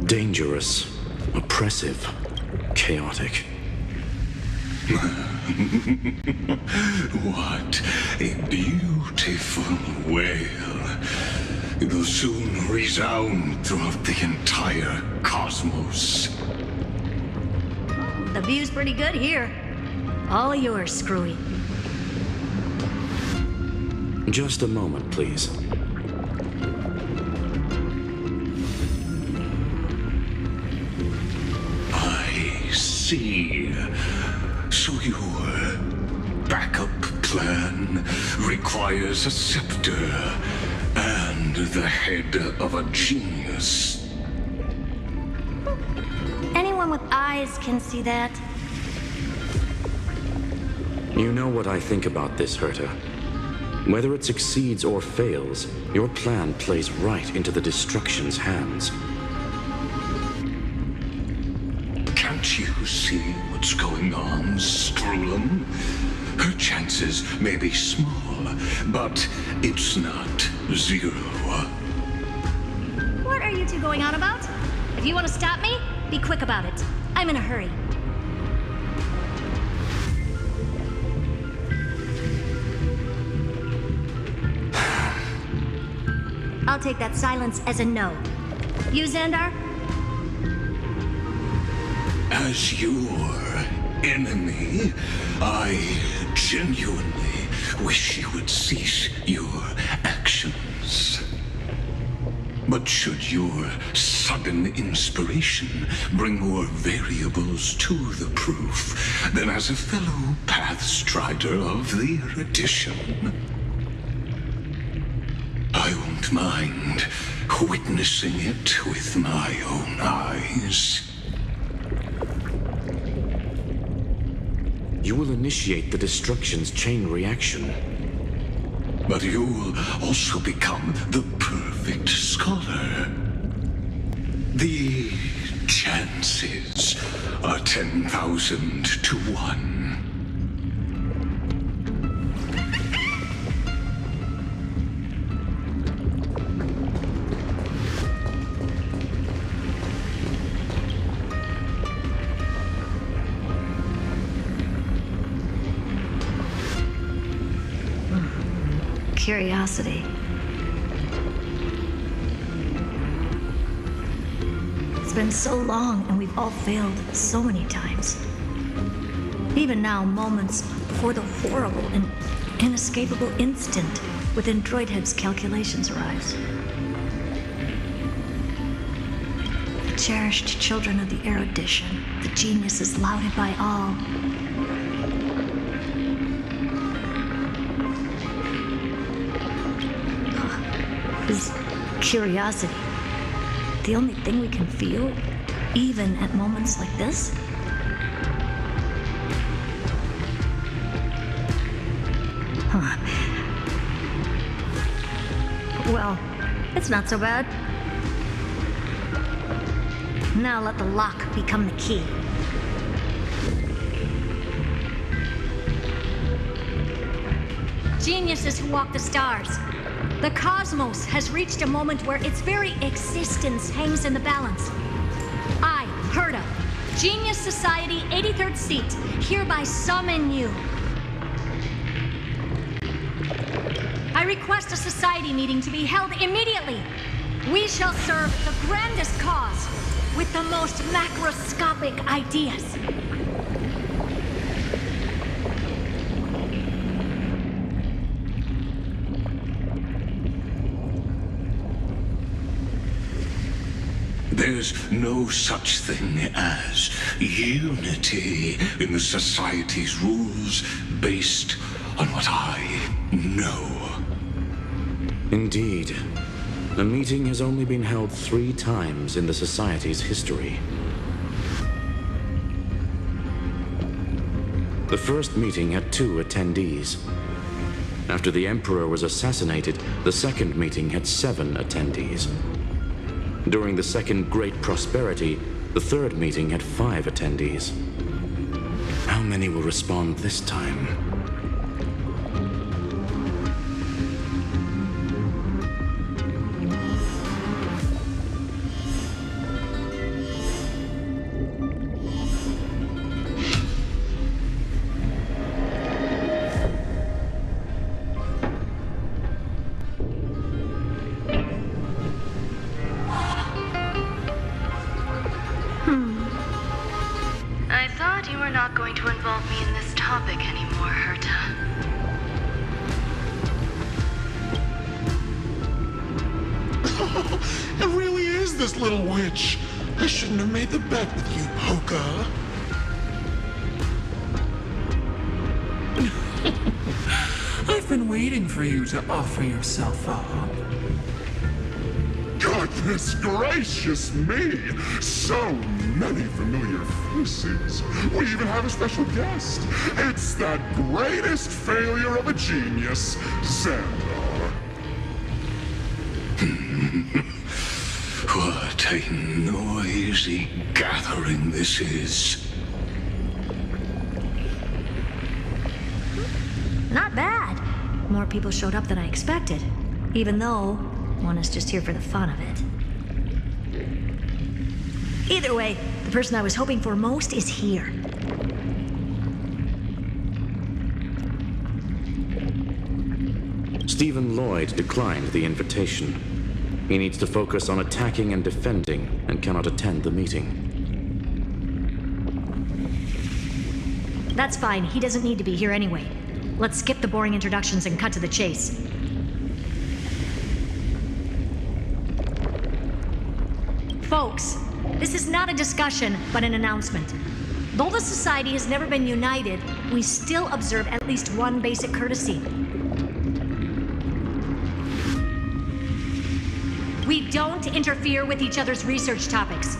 Dangerous, oppressive, chaotic. What a beautiful wail. It will soon resound throughout the entire cosmos. The view's pretty good here. All yours, Screwy. Just a moment, please. I see. So your backup plan requires a scepter and the head of a genius. Anyone with eyes can see that. You know what I think about this, Herta. Whether it succeeds or fails, your plan plays right into the destruction's hands. Can't you see what's going on, Strulum? Her chances may be small, but it's not zero. What are you two going on about? If you want to stop me, be quick about it. I'm in a hurry. I'll take that silence as a no. You, Xandar? As your enemy, I genuinely wish you would cease your actions. But should your sudden inspiration bring more variables to the proof, then as a fellow Pathstrider of the erudition, I won't mind witnessing it with my own eyes. You will initiate the destruction's chain reaction. But you'll also become the perfect scholar. The chances are 10,000 to 1. Curiosity. It's been so long and we've all failed so many times. Even now, moments before the horrible and inescapable instant within Droidhead's calculations arise. The cherished children of the erudition, the geniuses lauded by all. Is curiosity the only thing we can feel, even at moments like this? Huh. Well, it's not so bad. Now let the lock become the key. Geniuses who walk the stars. The cosmos has reached a moment where its very existence hangs in the balance. I, Herta, Genius Society 83rd seat, hereby summon you. I request a society meeting to be held immediately. We shall serve the grandest cause with the most macroscopic ideas. There's no such thing as unity in the Society's rules based on what I know. Indeed. A meeting has only been held 3 times in the Society's history. The first meeting had 2 attendees. After the Emperor was assassinated, the second meeting had 7 attendees. During the second Great Prosperity, the third meeting had 5 attendees. How many will respond this time? I thought you were not going to involve me in this topic anymore, Herta. It really is this little witch. I shouldn't have made the bet with you, Poka. I've been waiting for you to offer yourself up. Goodness gracious me! So many familiar faces. We even have a special guest. It's that greatest failure of a genius, Xandar. What a noisy gathering this is. Not bad. More people showed up than I expected, even though one is just here for the fun of it. Either way, the person I was hoping for most is here. Stephen Lloyd declined the invitation. He needs to focus on attacking and defending and cannot attend the meeting. That's fine. He doesn't need to be here anyway. Let's skip the boring introductions and cut to the chase. Folks, this is not a discussion, but an announcement. Though the Society has never been united, we still observe at least one basic courtesy. We don't interfere with each other's research topics.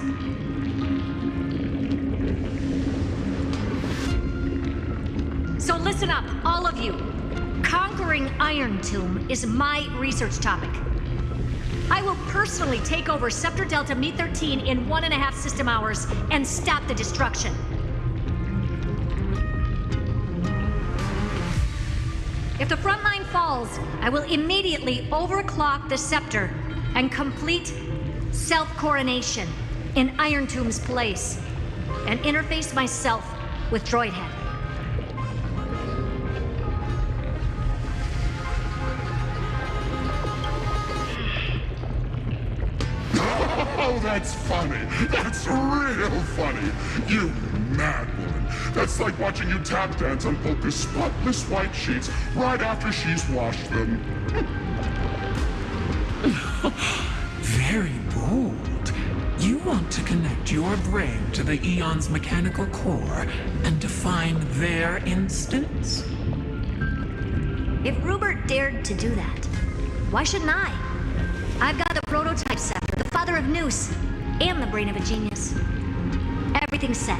So listen up, all of you. Conquering Iron Tomb is my research topic. I will personally take over Scepter Delta Me-13 in 1.5 system hours and stop the destruction. If the front line falls, I will immediately overclock the Scepter and complete self-coronation in Iron Tomb's place and interface myself with Droidhead. Oh, that's funny. That's real funny. You mad woman. That's like watching you tap dance on Polka's spotless white sheets right after she's washed them. Very bold. You want to connect your brain to the Eon's mechanical core and define their instance? If Rupert dared to do that, why shouldn't I? I've got the prototype scepter, the father of Noose, and the brain of a genius. Everything's set.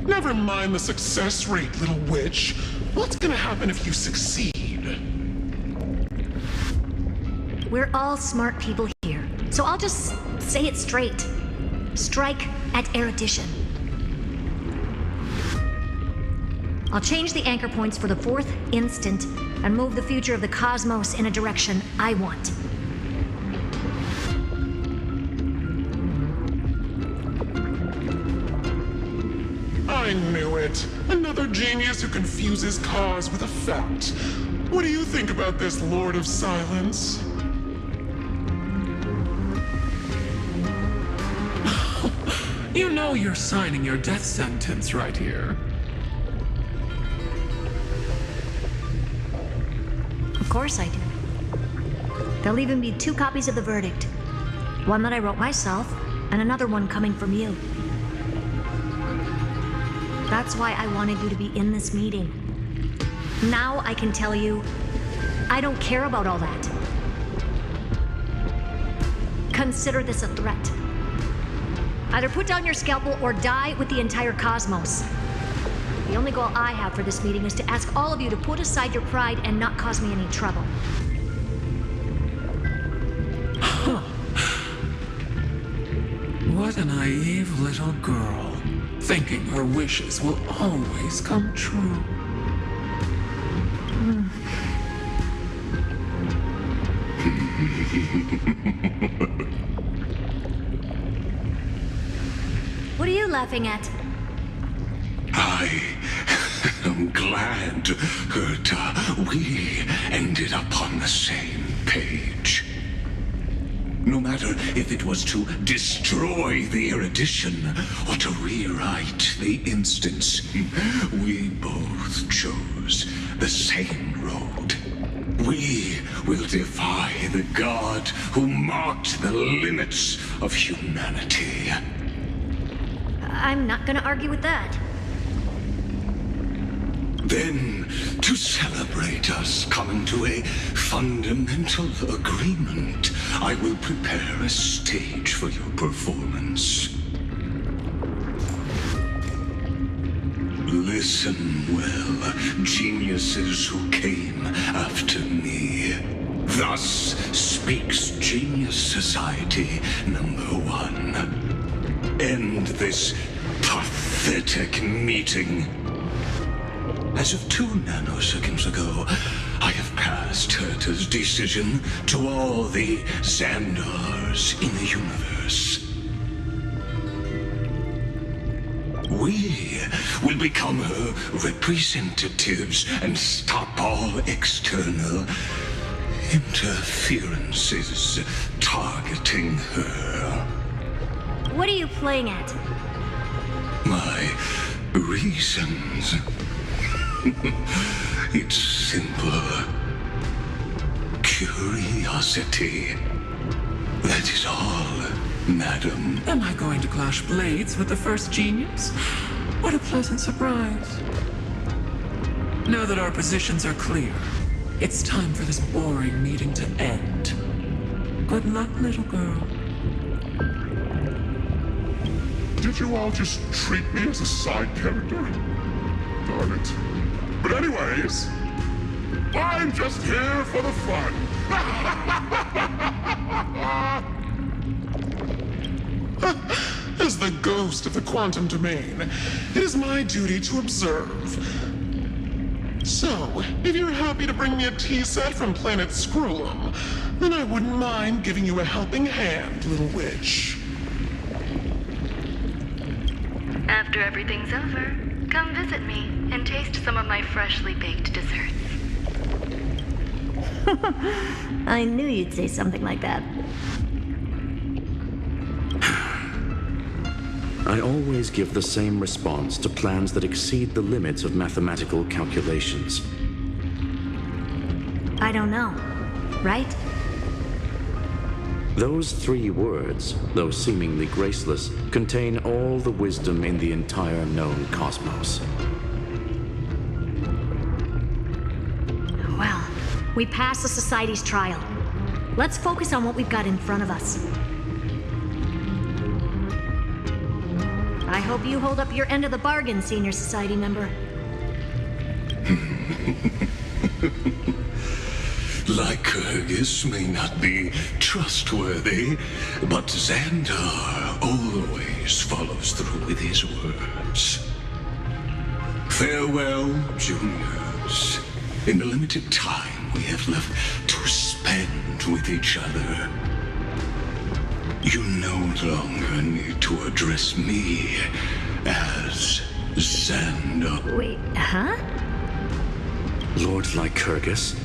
Never mind the success rate, little witch. What's gonna happen if you succeed? We're all smart people here, so I'll just say it straight. Strike at erudition. I'll change the anchor points for the 4th instant and move the future of the cosmos in a direction I want. I knew it. Another genius who confuses cause with effect. What do you think about this, Lord of Silence? You know you're signing your death sentence right here. Of course I do. There'll even be 2 copies of the verdict. One that I wrote myself, and another one coming from you. That's why I wanted you to be in this meeting. Now I can tell you, I don't care about all that. Consider this a threat. Either put down your scalpel or die with the entire cosmos. The only goal I have for this meeting is to ask all of you to put aside your pride and not cause me any trouble. What a naive little girl, thinking her wishes will always come true. What are you laughing at? I am glad that we ended up on the same page. No matter if it was to destroy the erudition or to rewrite the instance, we both chose the same road. We will defy the god who marked the limits of humanity. I'm not gonna argue with that. Then, to celebrate us coming to a fundamental agreement, I will prepare a stage for your performance. Listen well, geniuses who came after me. Thus speaks Genius Society #1. End this pathetic meeting. As of 2 nanoseconds ago, I have passed Herta's decision to all the Xandars in the universe. We will become her representatives and stop all external interferences targeting her. What are you playing at? My reasons. It's simple. Curiosity. That is all, madam. Am I going to clash blades with the first genius? What a pleasant surprise. Now that our positions are clear, it's time for this boring meeting to end. Good luck, little girl. Did you all just treat me as a side character? Darn it. But anyways, I'm just here for the fun. As the ghost of the quantum domain, it is my duty to observe. So, if you're happy to bring me a tea set from planet Scrollum, then I wouldn't mind giving you a helping hand, little witch. After everything's over, come visit me and taste some of my freshly baked desserts. I knew you'd say something like that. I always give the same response to plans that exceed the limits of mathematical calculations. I don't know, right? Those 3 words, though seemingly graceless, contain all the wisdom in the entire known cosmos. Well, we passed the Society's trial. Let's focus on what we've got in front of us. I hope you hold up your end of the bargain, Senior Society member. Lycurgus may not be trustworthy, but Xandar always follows through with his words. Farewell, juniors. In the limited time we have left to spend with each other, you no longer need to address me as Xandar. Wait, huh? Lord Lycurgus?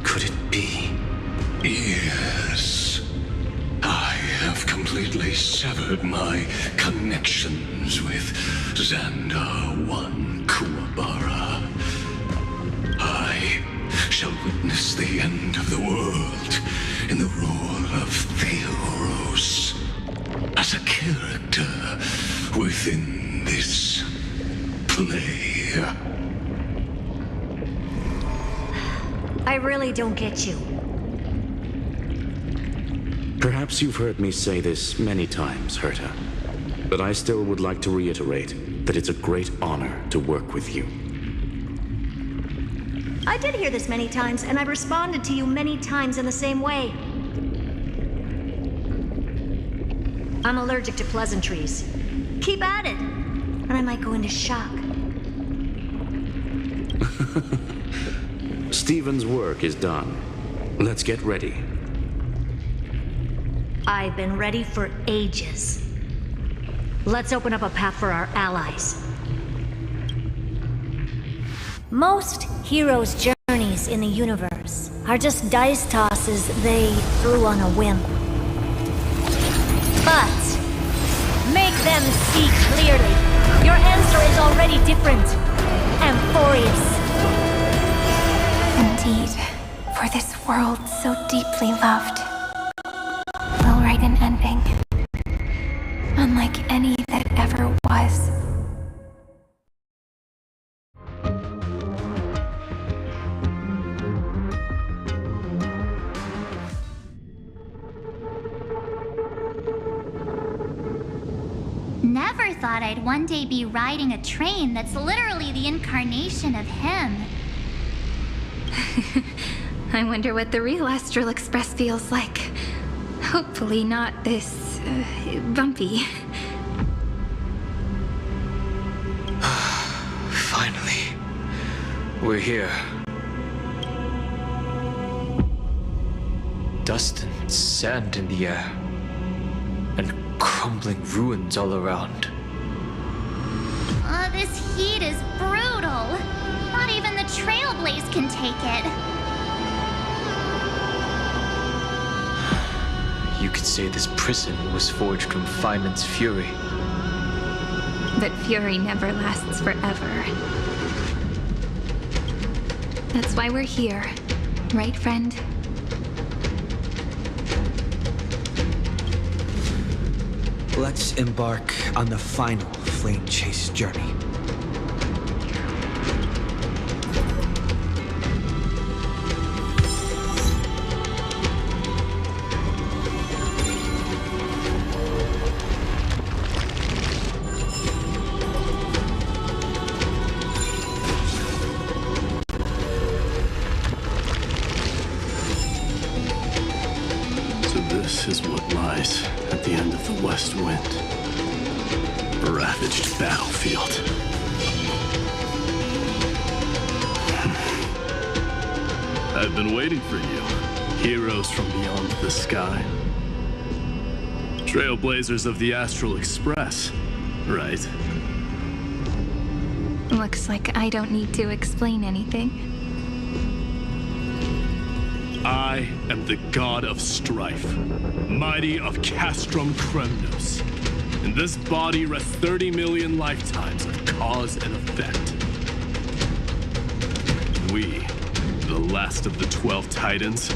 Could it be? Yes. I have completely severed my connections with Xandar 1 Kuwabara. I shall witness the end of the world in the role of Theoros, as a character within this play. I really don't get you. Perhaps you've heard me say this many times, Herta, but I still would like to reiterate that it's a great honor to work with you. I did hear this many times, and I've responded to you many times in the same way. I'm allergic to pleasantries. Keep at it, and I might go into shock. Stephen's work is done. Let's get ready. I've been ready for ages. Let's open up a path for our allies. Most heroes' journeys in the universe are just dice tosses they threw on a whim. But make them see clearly. Your answer is already different. Amphorius. Indeed, for this world so deeply loved, will write an ending, unlike any that ever was. Never thought I'd one day be riding a train that's literally the incarnation of him. I wonder what the real Astral Express feels like. Hopefully not this, bumpy. Finally, we're here. Dust and sand in the air, and crumbling ruins all around. This heat is brutal. Not even the Trailblaze can take it. You could say this prison was forged from Feynman's fury. But fury never lasts forever. That's why we're here, right, friend? Let's embark on the final flame chase journey. at the end of the West Wind. A ravaged battlefield. I've been waiting for you. Heroes from beyond the sky. Trailblazers of the Astral Express, right? Looks like I don't need to explain anything. I am the god of strife, mighty of Castrum Kremnos. In this body rests 30 million lifetimes of cause and effect. We, the last of the 12 Titans,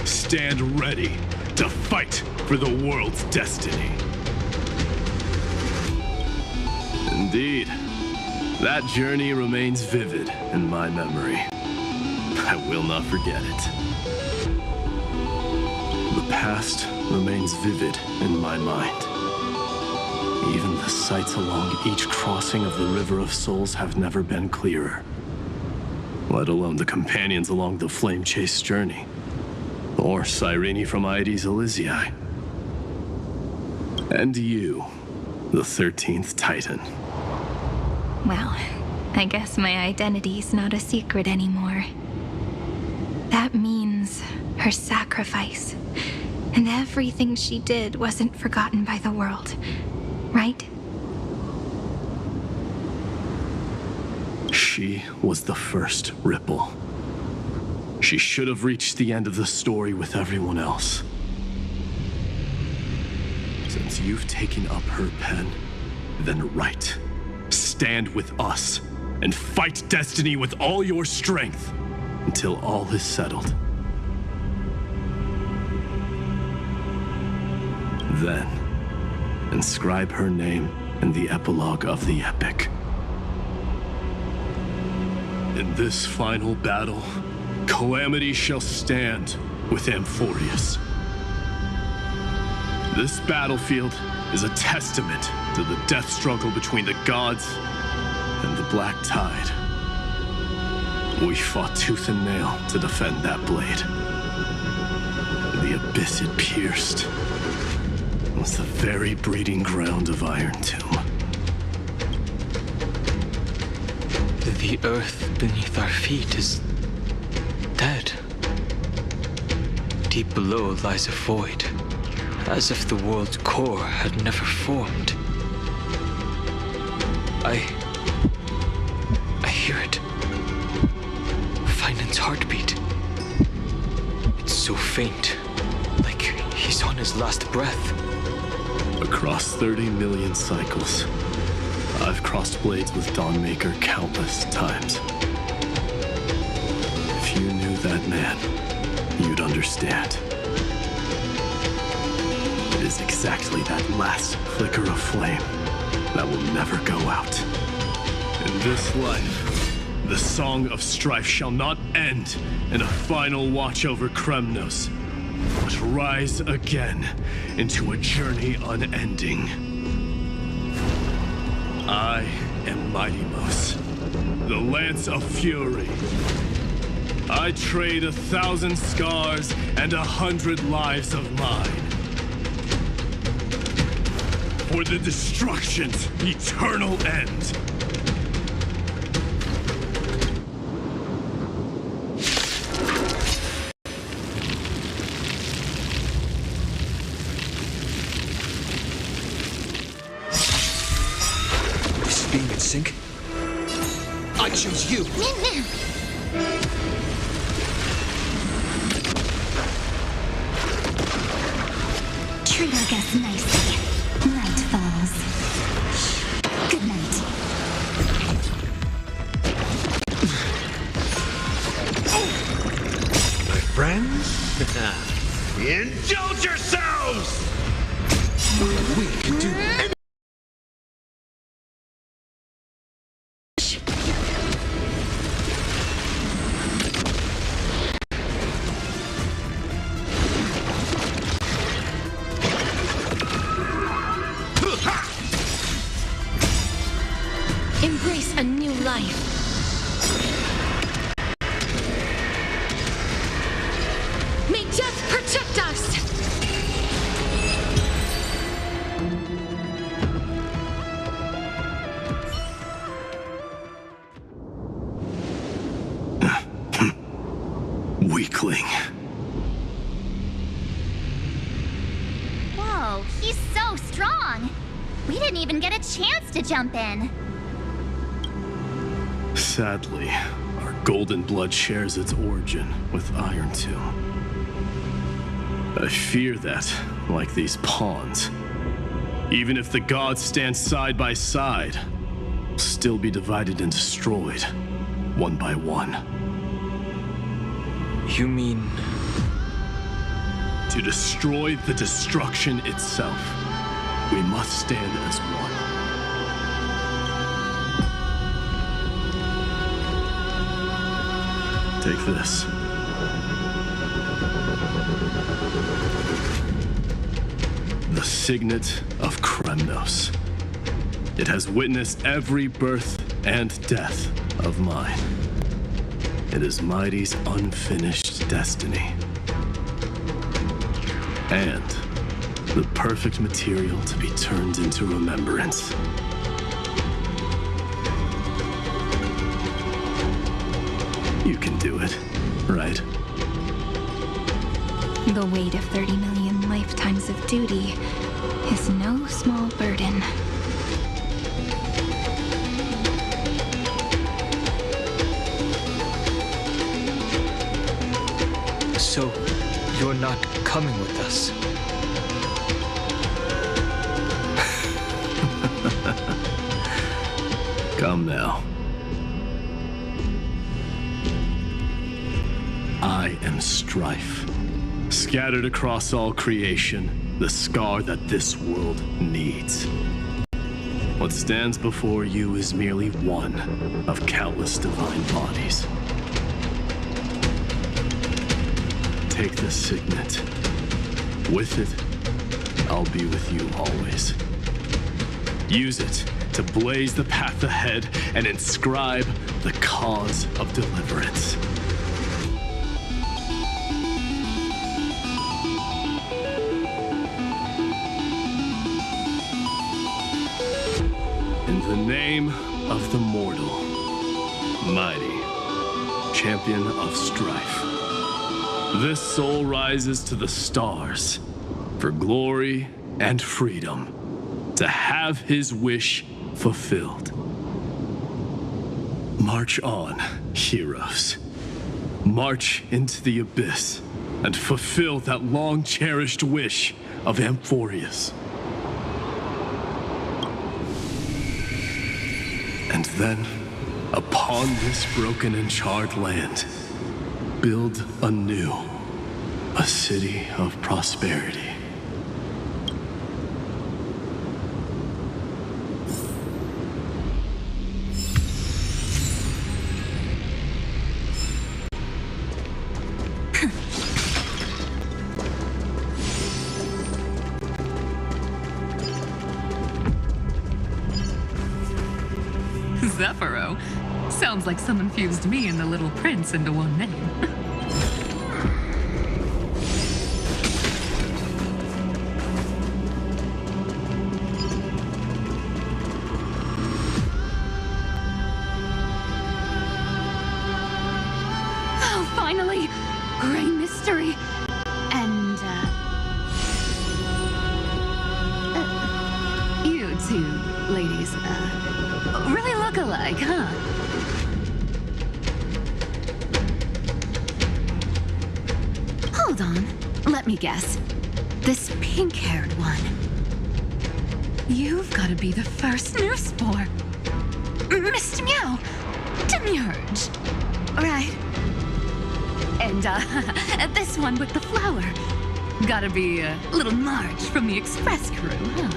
stand ready to fight for the world's destiny. Indeed, that journey remains vivid in my memory. I will not forget it. The past remains vivid in my mind. Even the sights along each crossing of the River of Souls have never been clearer. Let alone the companions along the Flame Chase journey. Or Cyrene from Aedes Elysiae. And you, the 13th Titan. Well, I guess my identity's not a secret anymore. That means her sacrifice and everything she did wasn't forgotten by the world, right? She was the first Ripple. She should have reached the end of the story with everyone else. Since you've taken up her pen, then write. Stand with us and fight destiny with all your strength until all is settled. Then, inscribe her name in the epilogue of the epic. In this final battle, Calamity shall stand with Amphorius. This battlefield is a testament to the death struggle between the gods and the Black Tide. We fought tooth and nail to defend that blade. The abyss it pierced was the very breeding ground of Iron Tomb. The earth beneath our feet is dead. Deep below lies a void, as if the world's core had never formed. I hear it. Finan's heartbeat. It's so faint, like he's on his last breath. Across 30 million cycles, I've crossed blades with Dawnmaker countless times. If you knew that man, you'd understand. It is exactly that last flicker of flame that will never go out. In this life, the song of strife shall not end in a final watch over Kremnos, but rise again into a journey unending. I am Mightymos, the Lance of Fury. I trade 1,000 scars and 100 lives of mine for the destruction's eternal end. Being in sync? I choose you! Treat our guests nicely. Night falls. Good night. My friends, indulge yourselves! We can do anything! Embrace a new life. May death protect us! We didn't even get a chance to jump in. Sadly, our golden blood shares its origin with Iron Tomb. I fear that, like these pawns, even if the gods stand side by side, will still be divided and destroyed, one by one. You mean... To destroy the destruction itself, we must stand as one. Take this. The signet of Kremnos. It has witnessed every birth and death of mine. It is Mighty's unfinished destiny. And the perfect material to be turned into remembrance. You can do it, right? The weight of 30 million lifetimes of duty is no small burden. So, you're not coming with us? Come now. I am strife. Scattered across all creation, the scar that this world needs. What stands before you is merely one of countless divine bodies. Take the signet. With it, I'll be with you always. Use it to blaze the path ahead and inscribe the cause of deliverance. In the name of the mortal, Mighty, champion of strife, this soul rises to the stars for glory and freedom, to have his wish fulfilled. March on, heroes. March into the abyss and fulfill that long-cherished wish of Amphorius. And then, upon this broken and charred land, build anew a city of prosperity. Zephyro. Sounds like someone fused me and the Little Prince into one name. Oh, finally! Great mystery. And, you two ladies, really look alike, huh? Hold on. Let me guess. This pink-haired one. You've got to be the first Newspore. Mr. Meow. Demurge. Right. And, this one with the flower. Gotta be little Marge from the Express crew, huh?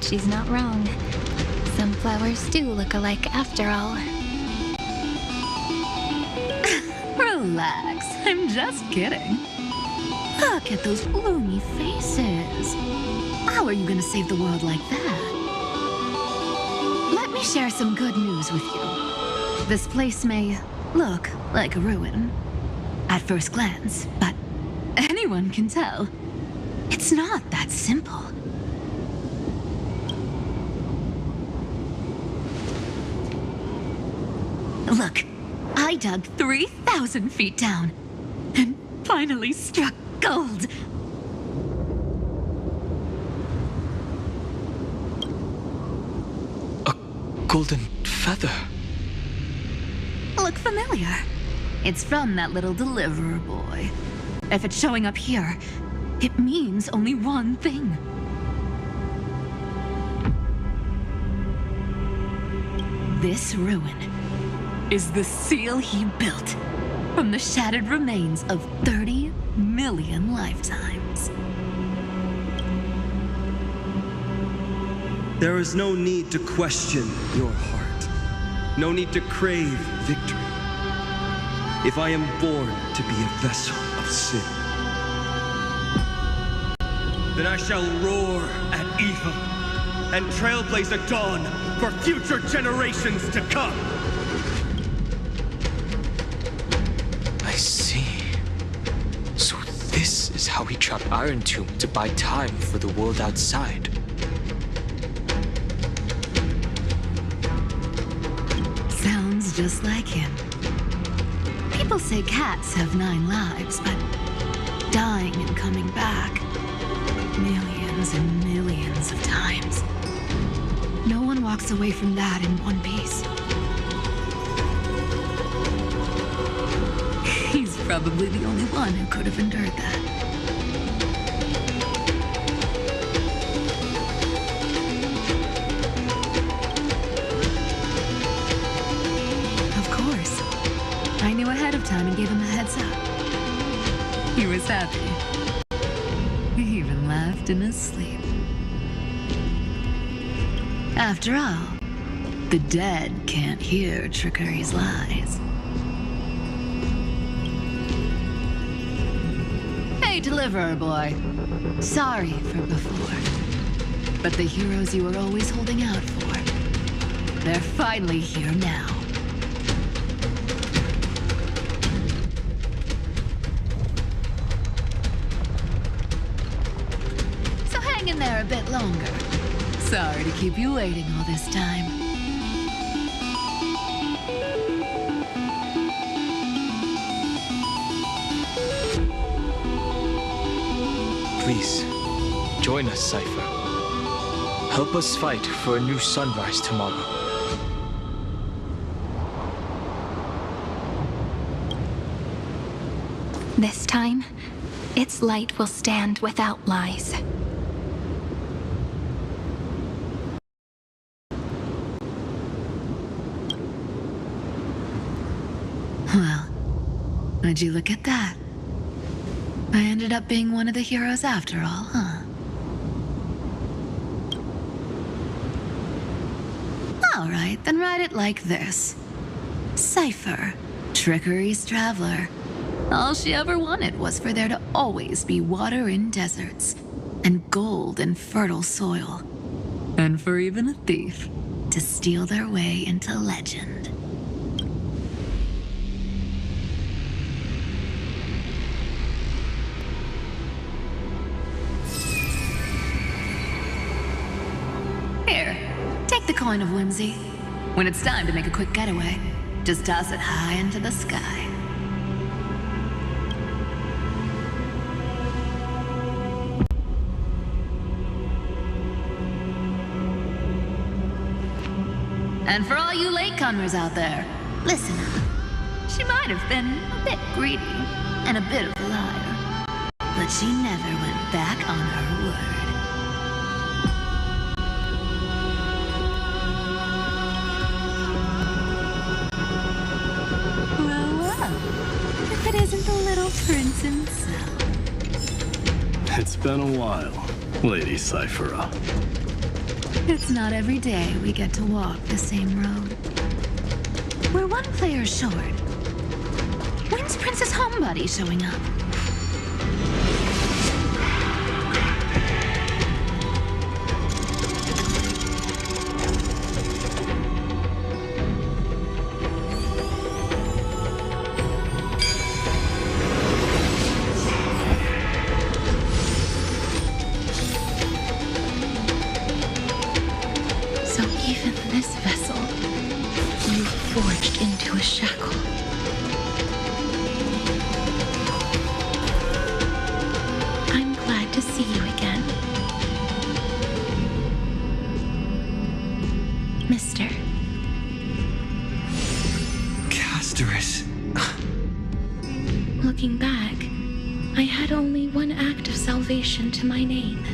But she's not wrong. Some flowers do look alike after all. Relax, I'm just kidding. Look at those gloomy faces. How are you gonna save the world like that? Let me share some good news with you. This place may look like a ruin at first glance, but anyone can tell it's not that simple. Look, I dug 3,000 feet down and finally struck gold. A golden feather. Look familiar. It's from that little deliverer boy. If it's showing up here, it means only one thing. This ruin is the seal he built from the shattered remains of 30 million lifetimes. There is no need to question your heart. No need to crave victory. If I am born to be a vessel of sin, then I shall roar at evil and trailblaze a dawn for future generations to come. I see. So this is how he trapped Iron Tomb to buy time for the world outside. Sounds just like him. People say cats have 9 lives, but dying and coming back millions and millions of times. No one walks away from that in one piece. He's probably the only one who could have endured that. Of course. I knew ahead of time and gave him a heads up. He was happy. He even laughed in his sleep. After all, the dead can't hear Trickery's lies. Hey, Deliverer Boy. Sorry for before. But the heroes you were always holding out for, they're finally here now. So hang in there a bit longer. Sorry to keep you waiting all this time. Please, join us, Cypher. Help us fight for a new sunrise tomorrow. This time, its light will stand without lies. Well, would you look at that? I ended up being one of the heroes after all, huh? All right, then write it like this. Cypher, Trickery's traveler. All she ever wanted was for there to always be water in deserts, and gold in fertile soil. And for even a thief to steal their way into legend. Here, take the coin of whimsy. When it's time to make a quick getaway, just toss it high into the sky. And for all you latecomers out there, listen up. She might have been a bit greedy and a bit of a liar, but she never went back on her word. Well, if it isn't the little prince himself. It's been a while, Lady Cyphera. It's not every day we get to walk the same road. We're one player short. When's Princess Homebody showing up? So even this vessel, you forged into a shackle. I'm glad to see you again. Mister. Casterus. Looking back, I had only one act of salvation to my name,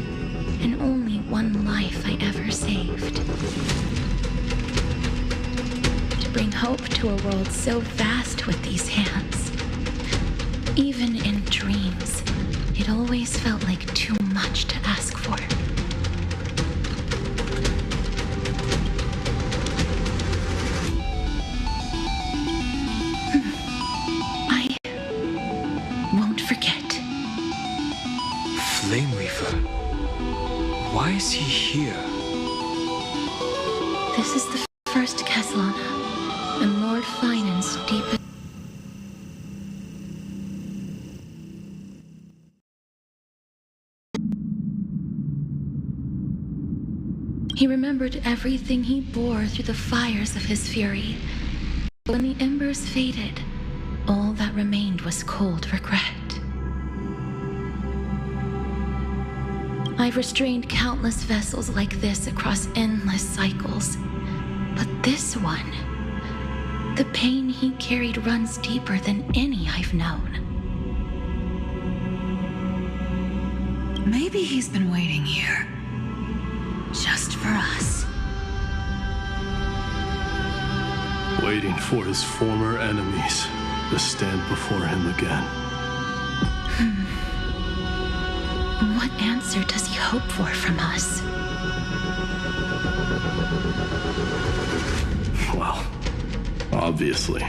and only one life I ever saved. To bring hope to a world so vast with these hands. Even in dreams, it always felt like too much to ask for. I won't forget. Flame Weaver. Why is he here? This is the first Castellana, and Lord Finan's deepest. He remembered everything he bore through the fires of his fury. When the embers faded, all that remained was cold regret. I've restrained countless vessels like this across endless cycles. But this one, the pain he carried runs deeper than any I've known. Maybe he's been waiting here. Just for us. Waiting for his former enemies to stand before him again. What answer does he hope for from us? Well, obviously.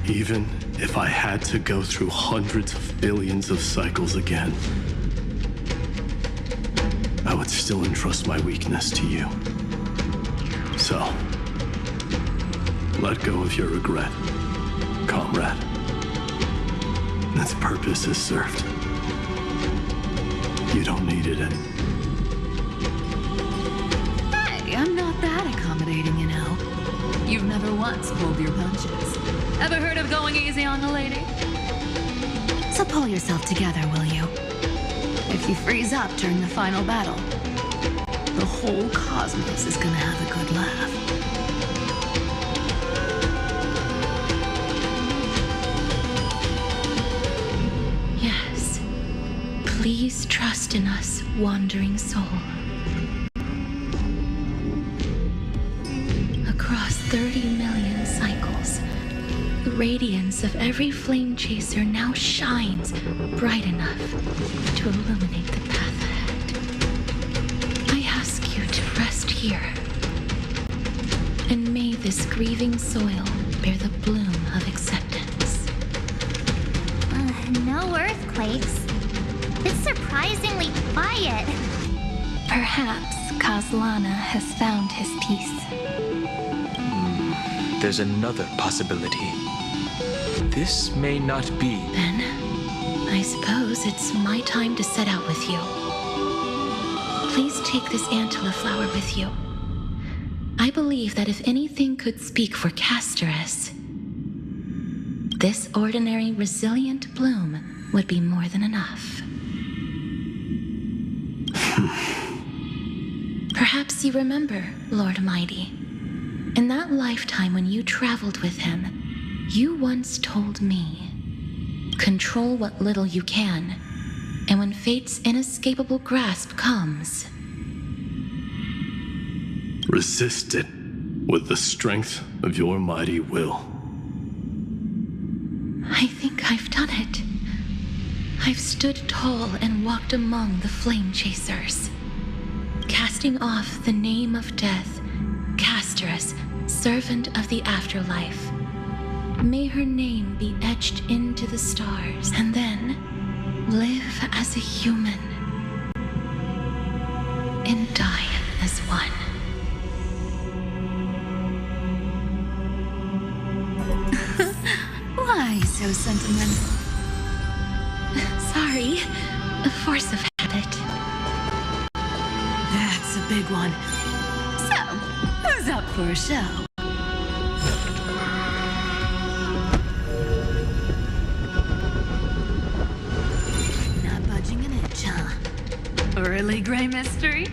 Even if I had to go through hundreds of billions of cycles again, I would still entrust my weakness to you. So, let go of your regret, comrade. Its purpose is served. You don't need it anymore. Hey, I'm not that accommodating, you know. You've never once pulled your punches. Ever heard of going easy on a lady? So pull yourself together, will you? If you freeze up during the final battle, the whole cosmos is gonna have a good laugh. Yes. Please trust in us, wandering soul. Across 30 million cycles, the radiance of every flame chaser now shines bright enough to illuminate the path ahead. I ask you to rest here, and may this grieving soil bear the bloom of acceptance. No earthquakes. It's surprisingly quiet. Perhaps Castellana has found his peace. There's another possibility. This may not be. Then, I suppose it's my time to set out with you. Please take this Antilla flower with you. I believe that if anything could speak for Casterus, this ordinary, resilient bloom would be more than enough. Perhaps you remember, Lord Mighty. In that lifetime when you traveled with him, you once told me, control what little you can, and when fate's inescapable grasp comes, resist it with the strength of your mighty will. I think I've done it. I've stood tall and walked among the flame chasers, casting casting off the name of death, Casterus, servant of the afterlife. May her name be etched into the stars, and then live as a human and die as one. Why so sentimental? Sorry, a force of habit. That's a big one. So, who's up for a show? Not budging an inch, huh? Really, Grey Mystery?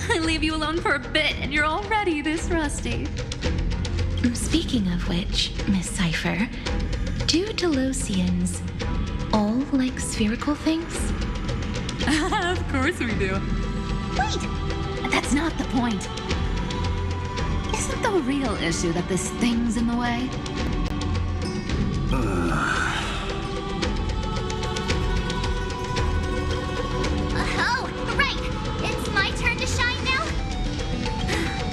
I leave you alone for a bit and you're already this rusty. Speaking of which, Miss Cypher, do Delosians all like spherical things? Of course we do. Wait! That's not the point. Isn't the real issue that this thing's in the way? Oh, right! It's my turn to shine now?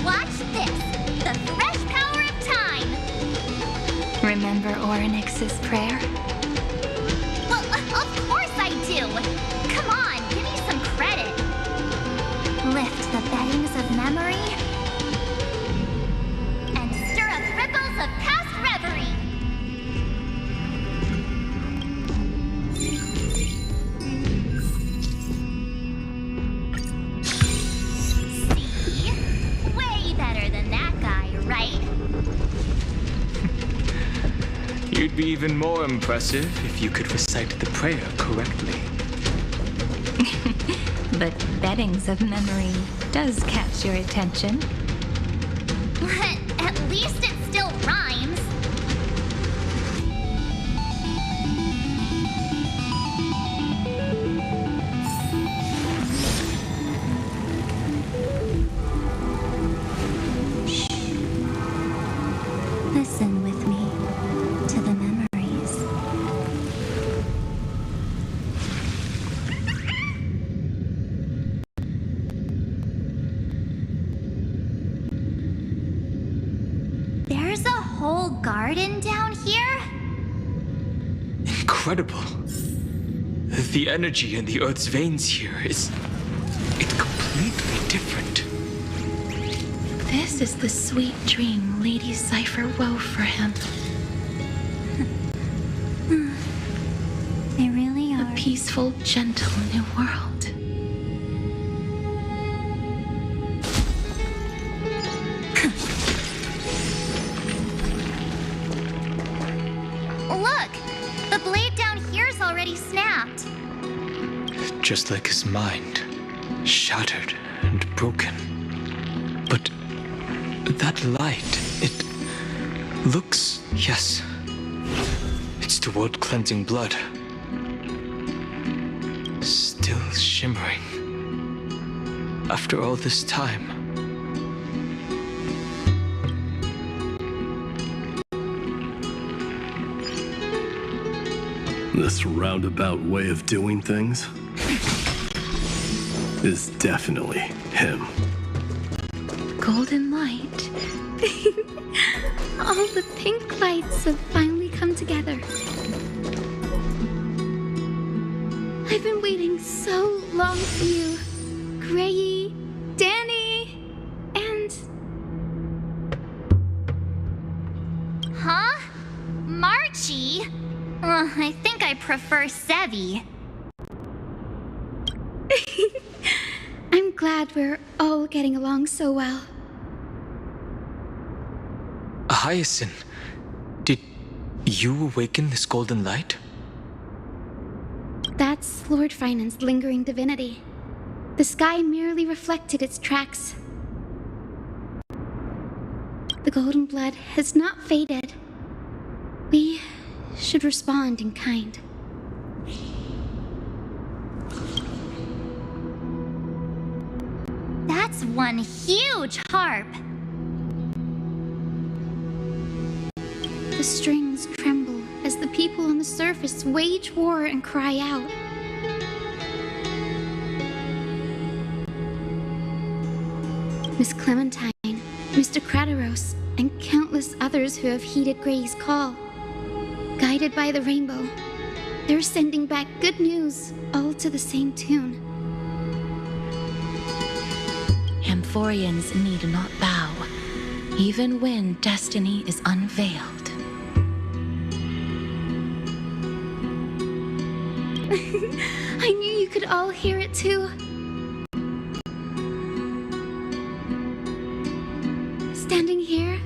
Watch this! The fresh power of time! Remember Orynyx's prayer? Well, of course I do! Come on, give me some credit! Lift the beddings of memory and stir up ripples of past reverie! See? Way better than that guy, right? You'd be even more impressive if you could recite the prayer correctly. But beddings of memory does catch your attention. At least it still rhymes. Shh. Listen with me to the memories. There's a whole garden down here? Incredible. The energy in the Earth's veins here is... it's completely different. This is the sweet dream Lady Cypher wove for him. They really are. A peaceful, gentle new world. Look! The blade down here's already snapped. Just like his mind. Shattered and broken. But that light, it looks... yes. It's the world-cleansing blood. Still shimmering. After all this time. This roundabout way of doing things is definitely him. Golden light. All the pink lights have finally come together. I've been waiting so long for you, Grayy, Danny, and... Huh? Marchie? I think I prefer Sevi. I'm glad we're all getting along so well. Hyacinth, did you awaken this golden light? That's Lord Finan's lingering divinity. The sky merely reflected its tracks. The golden blood has not faded. We should respond in kind. That's one huge harp. The strings tremble as the people on the surface wage war and cry out. Miss Clementine, Mr. Krateros, and countless others who have heeded Gray's call. Guided by the rainbow, they're sending back good news, all to the same tune. Amphorians need not bow, even when destiny is unveiled. I knew you could all hear it too. Standing here,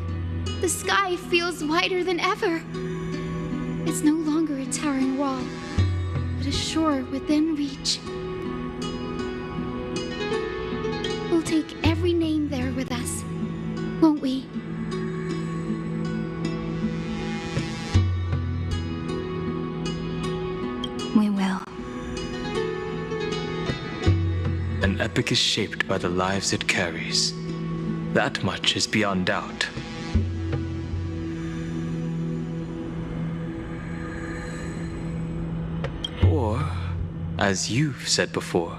the sky feels wider than ever. It's no longer a towering wall, but a shore within reach. We'll take every name there with us, won't we? We will. An epic is shaped by the lives it carries. That much is beyond doubt. Or, as you've said before,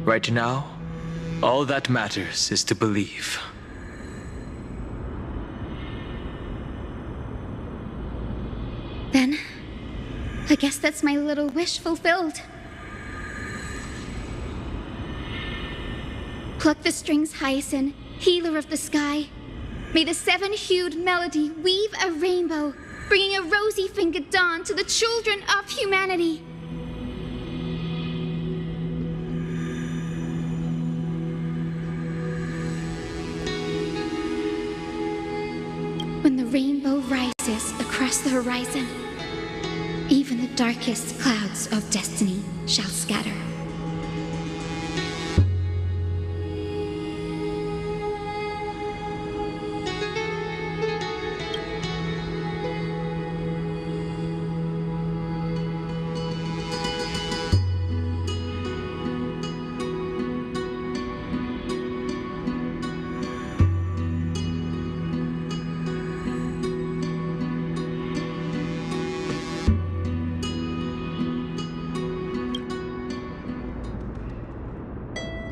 right now, all that matters is to believe. Then, I guess that's my little wish fulfilled. Pluck the strings, Hyacinth, healer of the sky. May the seven-hued melody weave a rainbow, bringing a rosy-fingered dawn to the children of humanity. When the rainbow rises across the horizon, even the darkest clouds of destiny shall scatter.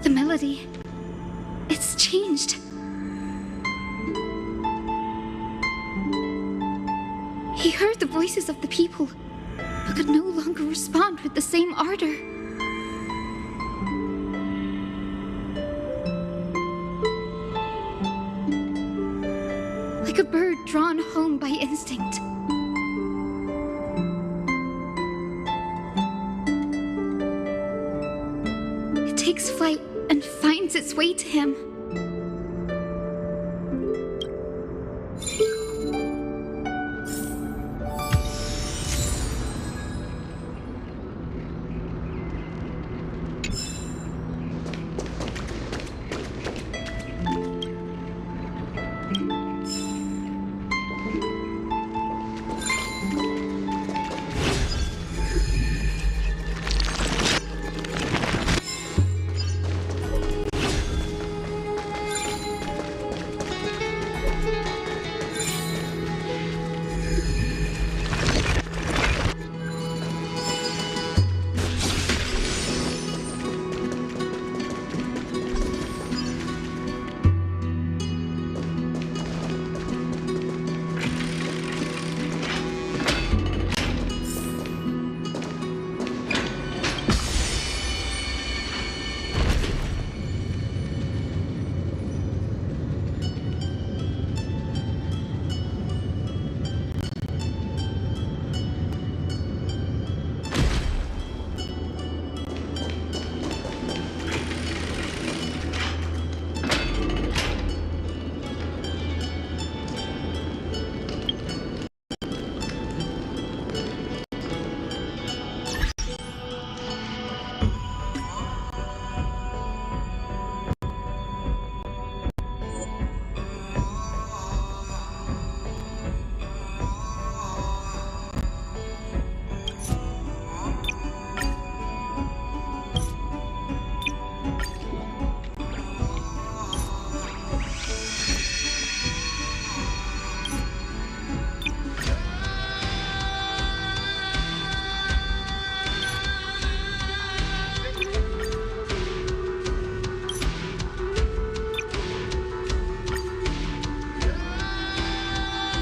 The melody, it's changed. He heard the voices of the people, but could no longer respond with the same ardor. Like a bird drawn home by instinct. It takes flight and finds its way to him.